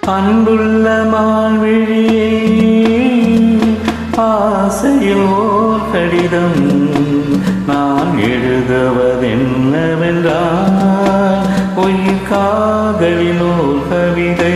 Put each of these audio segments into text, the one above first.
அன்புள்ள மால்விழியே ஆசையில் ஓர் கடிதம் நான் எழுதுவதென்னவென்றால் உயிர் காதலில் ஓர் கவிதை.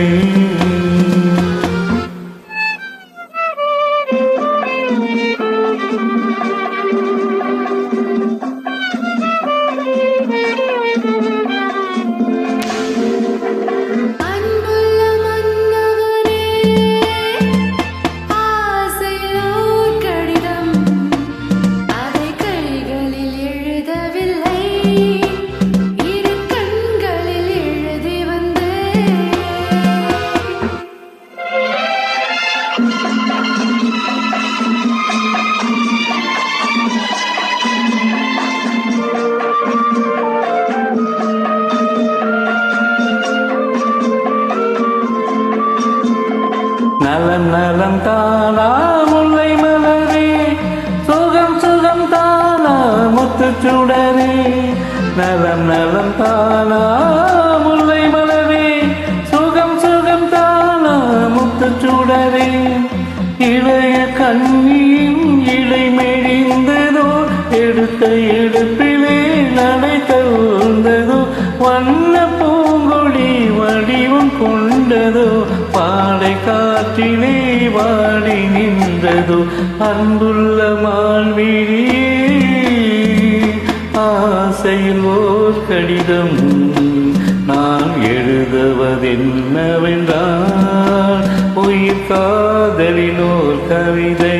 நலம் நலம் தானா முல்லை மலரே, சுகம் சுகம் தானா முத்துச்சுடரே. நலம் நலம் தானா முல்லை மலரே, சுகம் சுகம் தானா முத்துச்சுடரே. இளைய கண்ணியின் இலை மெழிந்ததோ, எடுத்த எடுப்பிலே நடை தந்ததோ. வண்ண பூங்கொடி வடிவம் கொண்டதோ, பாடை காற்றிலே வாடி நின்றதோ. அன்புள்ள மால்விழியே ஆசையில் ஓர் கடிதம் நான் எழுதுவதென்னவென்றால் உயிர் காதலில் ஓர் கவிதை.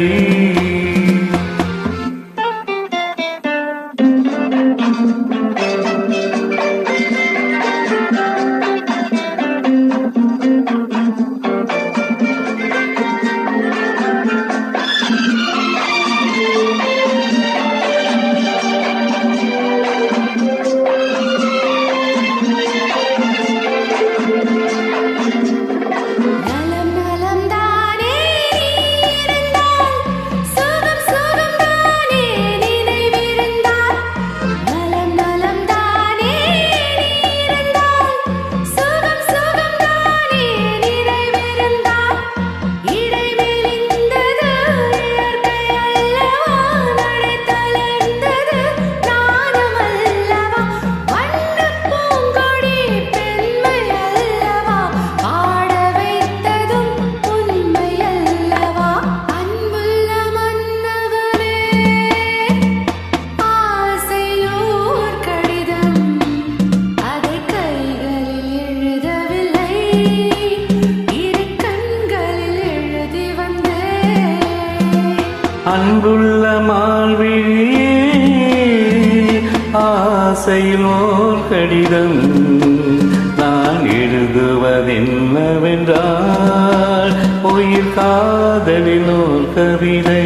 அன்புள்ள மால்விழியே ஆசையில் ஓர் கடிதம் நான் எழுதுவதென்னவென்றால் உயிர் காதலில் ஓர் கவிதை.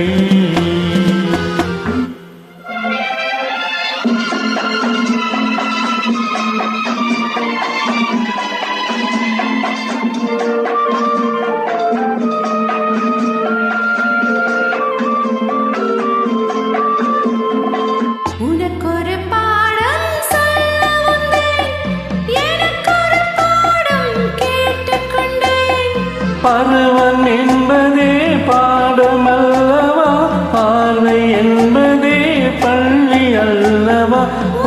பருவம் என்பதே பாடமல்லவா, பார்வை என்பதே பள்ளி அல்லவா.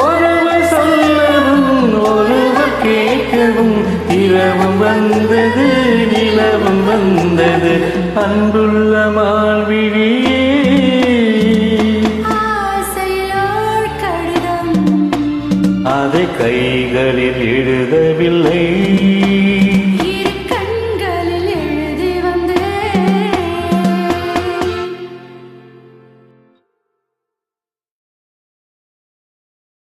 ஒருவர் சொல்லவும் ஒருவர் கேட்கவும் இரவும் வந்தது நிலவும் வந்தது. அன்புள்ள மால்விழியே அதை கைகளில் எழுதவில்லை.